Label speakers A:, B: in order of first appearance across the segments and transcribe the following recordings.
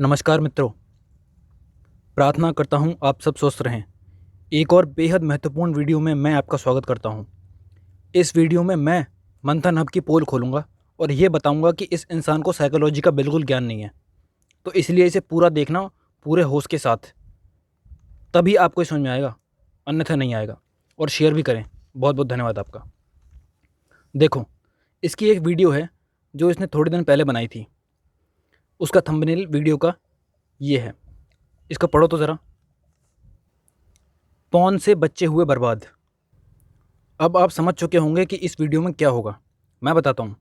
A: नमस्कार मित्रों, प्रार्थना करता हूँ आप सब स्वस्थ रहें। एक और बेहद महत्वपूर्ण वीडियो में मैं आपका स्वागत करता हूँ। इस वीडियो में मैं मंथन हब की पोल खोलूँगा और ये बताऊँगा कि इस इंसान को साइकोलॉजी का बिल्कुल ज्ञान नहीं है, तो इसलिए इसे पूरा देखना पूरे होश के साथ, तभी आपको समझ में आएगा, अन्यथा नहीं आएगा। और शेयर भी करें। बहुत बहुत धन्यवाद आपका। देखो, इसकी एक वीडियो है जो इसने थोड़े दिन पहले बनाई थी। उसका थंबनेल वीडियो का ये है, इसका पढ़ो तो ज़रा। पॉन से बच्चे हुए बर्बाद। अब आप समझ चुके होंगे कि इस वीडियो में क्या होगा। मैं बताता हूँ।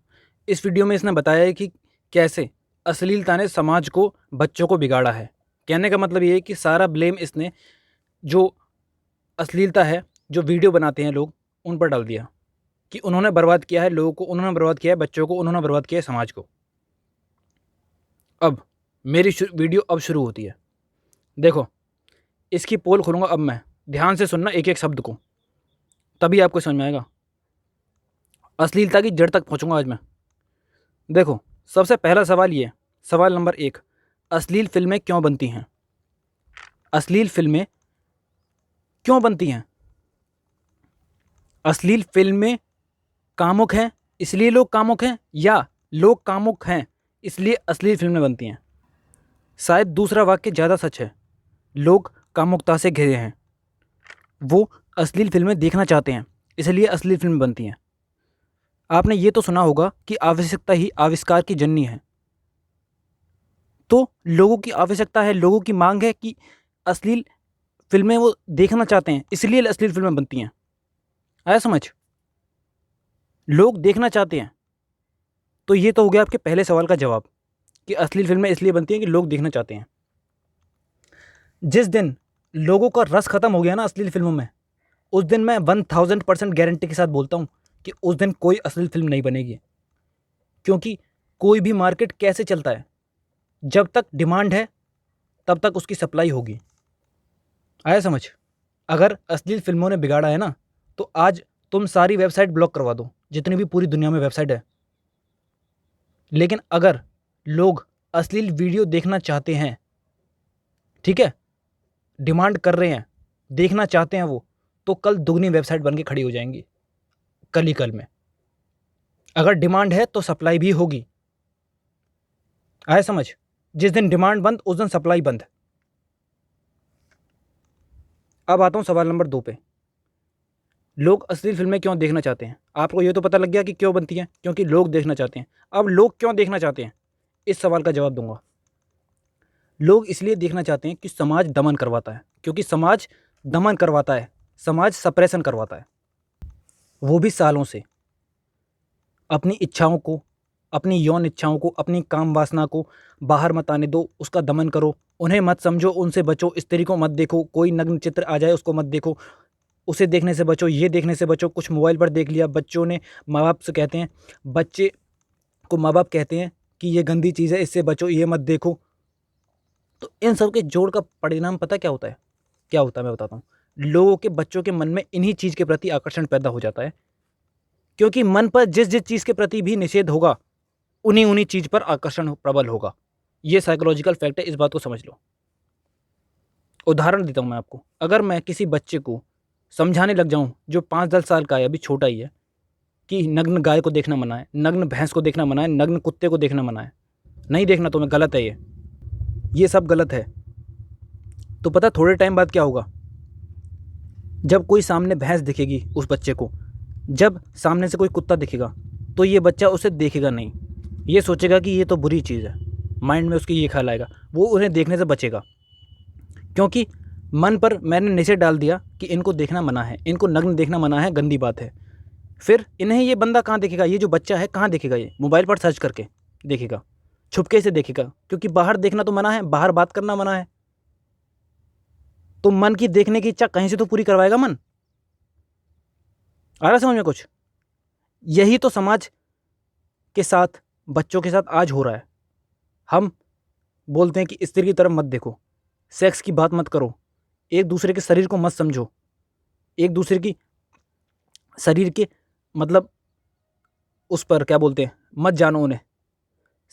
A: इस वीडियो में इसने बताया है कि कैसे अश्लीलता ने समाज को, बच्चों को बिगाड़ा है। कहने का मतलब ये है कि सारा ब्लेम इसने जो अश्लीलता है, जो वीडियो बनाते हैं लोग, उन पर डाल दिया कि उन्होंने बर्बाद किया है लोगों को, उन्होंने बर्बाद किया है बच्चों को, उन्होंने बर्बाद किया है समाज को। अब मेरी वीडियो अब शुरू होती है। देखो, इसकी पोल खोलूँगा अब मैं। ध्यान से सुनना एक एक शब्द को, तभी आपको समझ में आएगा। अश्लीलता की जड़ तक पहुँचूंगा आज मैं। देखो, सबसे पहला सवाल ये, सवाल नंबर 1, अश्लील फिल्में क्यों बनती हैं? अश्लील फिल्में क्यों बनती हैं? अश्लील फिल्में कामुक हैं इसलिए लोग कामुक हैं, या लोग कामुक हैं इसलिए अश्लील फिल्में बनती हैं? शायद दूसरा वाक्य ज़्यादा सच है। लोग कामुकता से घिरे हैं, वो अश्लील फिल्में देखना चाहते हैं, इसलिए अश्लील फिल्में बनती हैं। आपने ये तो सुना होगा कि आवश्यकता ही आविष्कार की जननी है। तो लोगों की आवश्यकता है, लोगों की मांग है कि अश्लील फिल्में वो देखना चाहते हैं, इसलिए अश्लील फिल्में बनती हैं। आया समझ? लोग देखना चाहते हैं। तो ये तो हो गया आपके पहले सवाल का जवाब कि अश्लील फिल्में इसलिए बनती हैं कि लोग देखना चाहते हैं। जिस दिन लोगों का रस खत्म हो गया ना अश्लील फिल्मों में, उस दिन मैं 1000% गारंटी के साथ बोलता हूँ कि उस दिन कोई अश्लील फिल्म नहीं बनेगी। क्योंकि कोई भी मार्केट कैसे चलता है, जब तक डिमांड है तब तक उसकी सप्लाई होगी। आया समझ? अगर अश्लील फिल्मों ने बिगाड़ा है ना, तो आज तुम सारी वेबसाइट ब्लॉक करवा दो, जितनी भी पूरी दुनिया में वेबसाइट है। लेकिन अगर लोग अश्लील वीडियो देखना चाहते हैं, ठीक है, डिमांड कर रहे हैं, देखना चाहते हैं वो, तो कल दुगनी वेबसाइट बन के खड़ी हो जाएंगी, कल ही कल में। अगर डिमांड है तो सप्लाई भी होगी। आया समझ? जिस दिन डिमांड बंद उस दिन सप्लाई बंद। अब आता हूं सवाल नंबर 2 पे। लोग अश्लील फिल्में क्यों देखना चाहते हैं? आपको ये तो पता लग गया कि क्यों बनती हैं, क्योंकि लोग देखना चाहते हैं। अब लोग क्यों देखना चाहते हैं, इस सवाल का जवाब दूंगा। लोग इसलिए देखना चाहते हैं कि समाज दमन करवाता है, क्योंकि समाज दमन करवाता है, समाज सप्रेशन करवाता है, वो भी सालों से। अपनी इच्छाओं को, अपनी यौन इच्छाओं को, अपनी काम वासना को बाहर मत आने दो, उसका दमन करो, उन्हें मत समझो, उनसे बचो, स्त्री को मत देखो, कोई नग्न चित्र आ जाए उसको मत देखो, उसे देखने से बचो, ये देखने से बचो। कुछ मोबाइल पर देख लिया, बच्चों ने माँ बाप से कहते हैं, बच्चे को माँ बाप कहते हैं कि ये गंदी चीज़ है, इससे बचो, ये मत देखो। तो इन सब के जोड़ का परिणाम पता क्या होता है? क्या होता है मैं बताता हूँ। लोगों के, बच्चों के मन में इन्हीं चीज़ के प्रति आकर्षण पैदा हो जाता है, क्योंकि मन पर जिस जिस चीज़ के प्रति भी निषेध होगा, उन्हीं उन्हीं चीज़ पर आकर्षण प्रबल होगा। ये साइकोलॉजिकल फैक्ट है, इस बात को समझ लो। उदाहरण देता हूँ मैं आपको। अगर मैं किसी बच्चे को समझाने लग जाऊँ जो 5-10 साल का है, अभी छोटा ही है, कि नग्न गाय को देखना मना है, नग्न भैंस को देखना मना है, नग्न कुत्ते को देखना मना है, नहीं देखना तुम्हें, गलत है ये सब गलत है, तो पता थोड़े टाइम बाद क्या होगा? जब कोई सामने भैंस दिखेगी उस बच्चे को, जब सामने से कोई कुत्ता दिखेगा, तो ये बच्चा उसे देखेगा नहीं, ये सोचेगा कि ये तो बुरी चीज़ है। माइंड में उसकी ये ख्याल आएगा, वो उन्हें देखने से बचेगा, क्योंकि मन पर मैंने निषेध डाल दिया कि इनको देखना मना है, इनको नग्न देखना मना है, गंदी बात है। फिर इन्हें ये बंदा कहाँ देखेगा, ये जो बच्चा है कहाँ देखेगा? ये मोबाइल पर सर्च करके देखेगा, छुपके से देखेगा, क्योंकि बाहर देखना तो मना है, बाहर बात करना मना है। तो मन की देखने की इच्छा कहीं से तो पूरी करवाएगा मन। आ रहा समझ में कुछ? यही तो समाज के साथ, बच्चों के साथ आज हो रहा है। हम बोलते हैं कि स्त्री की तरफ मत देखो, सेक्स की बात मत करो, एक दूसरे के शरीर को मत समझो, एक दूसरे की शरीर के मतलब उस पर क्या बोलते हैं, मत जानो उन्हें,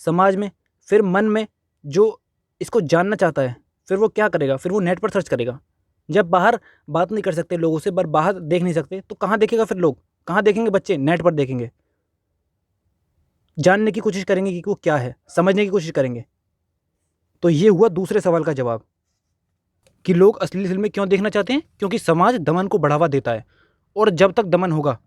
A: समाज में। फिर मन में जो इसको जानना चाहता है, फिर वो क्या करेगा? फिर वो नेट पर सर्च करेगा। जब बाहर बात नहीं कर सकते लोगों से, बाहर देख नहीं सकते, तो कहाँ देखेगा फिर लोग? कहाँ देखेंगे बच्चे? नेट पर देखेंगे। जानने की कोशिश करेंगे कि वो क्या है, समझने की कोशिश करेंगे। तो ये हुआ दूसरे सवाल का जवाब कि लोग अश्लील फिल्में क्यों देखना चाहते हैं? क्योंकि समाज दमन को बढ़ावा देता है, और जब तक दमन होगा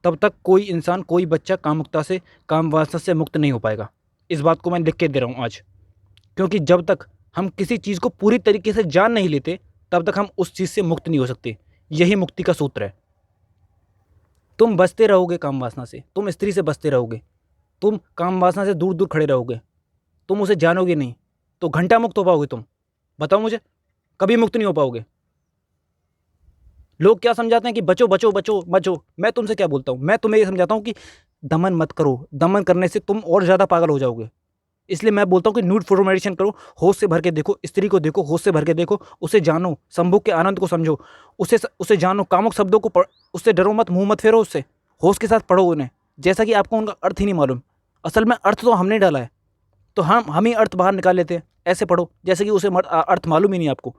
A: तब तक कोई इंसान, कोई बच्चा कामुकता से, काम वासना से मुक्त नहीं हो पाएगा। इस बात को मैं लिख के दे रहा हूँ आज, क्योंकि जब तक हम किसी चीज़ को पूरी तरीके से जान नहीं लेते तब तक हम उस चीज़ से मुक्त नहीं हो सकते। यही मुक्ति का सूत्र है। तुम बचते रहोगे काम वासना से, तुम स्त्री से बचते रहोगे, तुम काम वासना से दूर दूर खड़े रहोगे, तुम उसे जानोगे नहीं, तो घंटा मुक्त हो पाओगे तुम? बताओ मुझे, कभी मुक्त नहीं हो पाओगे। लोग क्या समझाते हैं कि बचो बचो बचो बचो। मैं तुमसे क्या बोलता हूँ? मैं तुम्हें ये समझाता हूँ कि दमन मत करो। दमन करने से तुम और ज़्यादा पागल हो जाओगे। इसलिए मैं बोलता हूँ कि न्यूड फोटो मेडिटेशन करो, होश से भर के देखो, स्त्री को देखो, होश से भर के देखो, उसे जानो, संभोग के आनंद को समझो, उसे जानो, कामुक शब्दों को पढ़, उससे डरो मत, मुंह मत फेरो उससे, होश के साथ पढ़ो उन्हें, जैसा कि आपको उनका अर्थ ही नहीं मालूम। असल में अर्थ तो हमने डाला है, तो हम ही अर्थ बाहर निकाल लेते हैं। ऐसे पढ़ो जैसे कि उसे अर्थ मालूम ही नहीं आपको।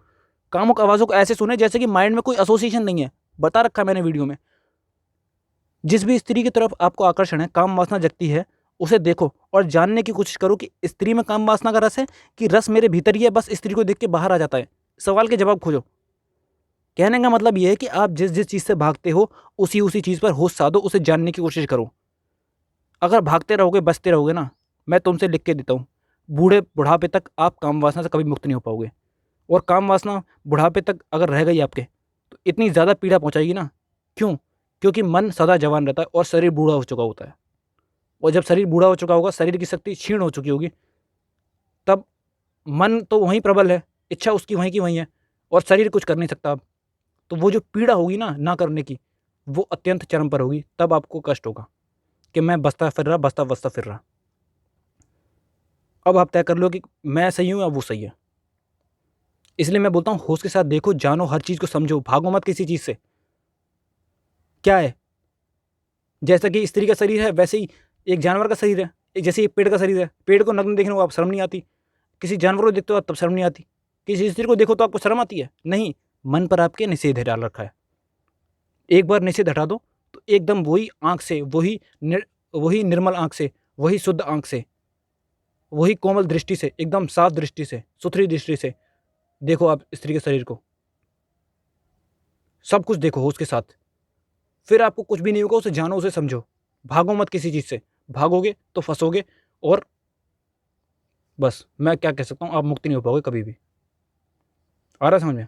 A: कामुक आवाज़ों को ऐसे सुने जैसे कि माइंड में कोई एसोसिएशन नहीं है। बता रखा मैंने वीडियो में। जिस भी स्त्री की तरफ आपको आकर्षण है, काम वासना जगती है, उसे देखो और जानने की कोशिश करो कि स्त्री में काम वासना का रस है कि रस मेरे भीतर ही है, बस स्त्री को देख के बाहर आ जाता है। सवाल के जवाब खोजो। कहने का मतलब यह है कि आप जिस जिस चीज़ से भागते हो उसी उसी चीज़ पर होश साधो, उसे जानने की कोशिश करो। अगर भागते रहोगे, बचते रहोगे ना, मैं तुमसे लिख के देता हूँ, बुढ़ापे तक आप काम वासना से कभी मुक्त नहीं हो पाओगे। और काम वासना बुढ़ापे तक अगर रह गई आपके, तो इतनी ज़्यादा पीड़ा पहुँचाएगी ना। क्यों? क्योंकि मन सदा जवान रहता है और शरीर बूढ़ा हो चुका होता है। और जब शरीर बूढ़ा हो चुका होगा, शरीर की शक्ति क्षीण हो चुकी होगी, तब मन तो वहीं प्रबल है, इच्छा उसकी वहीं की वहीं है, और शरीर कुछ कर नहीं सकता अब। तो वो जो पीड़ा होगी ना करने की, वो अत्यंत चरम पर होगी। तब आपको कष्ट होगा कि मैं बचता फिर रहा, बचता फिर रहा। अब आप तय कर लो कि मैं सही हूँ या वो सही है। इसलिए मैं बोलता हूँ, होश के साथ देखो, जानो, हर चीज़ को समझो, भागो मत किसी चीज़ से। क्या है? जैसा कि स्त्री का शरीर है, वैसे ही एक जानवर का शरीर है। जैसे एक पेड़ का शरीर है, पेड़ को नग्न देखने को आप शर्म नहीं आती, किसी जानवर को देखते हो आप तब शर्म नहीं आती, किसी स्त्री को देखो तो आपको शर्म आती है? नहीं, मन पर आपके निषेध है डाल रखा है। एक बार निषेध हटा दो तो एकदम वही आँख से, वही निर्मल आँख से, वही शुद्ध आँख से, वही कोमल दृष्टि से, एकदम साफ दृष्टि से, सुथरी दृष्टि से देखो आप स्त्री के शरीर को। सब कुछ देखो होश के साथ। फिर आपको कुछ भी नहीं होगा, उसे जानो, उसे समझो। भागो मत किसी चीज़ से, भागोगे तो फंसोगे, और बस मैं क्या कह सकता हूँ, आप मुक्ति नहीं हो पाओगे कभी भी। आ रहा है समझ में?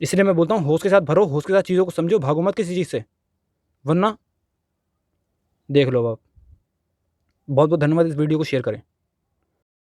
A: इसलिए मैं बोलता हूँ, होश के साथ भरो, होश के साथ चीज़ों को समझो, भागो मत किसी चीज़ से, वरना देख लो आप। बहुत बहुत धन्यवाद। इस वीडियो को शेयर करें।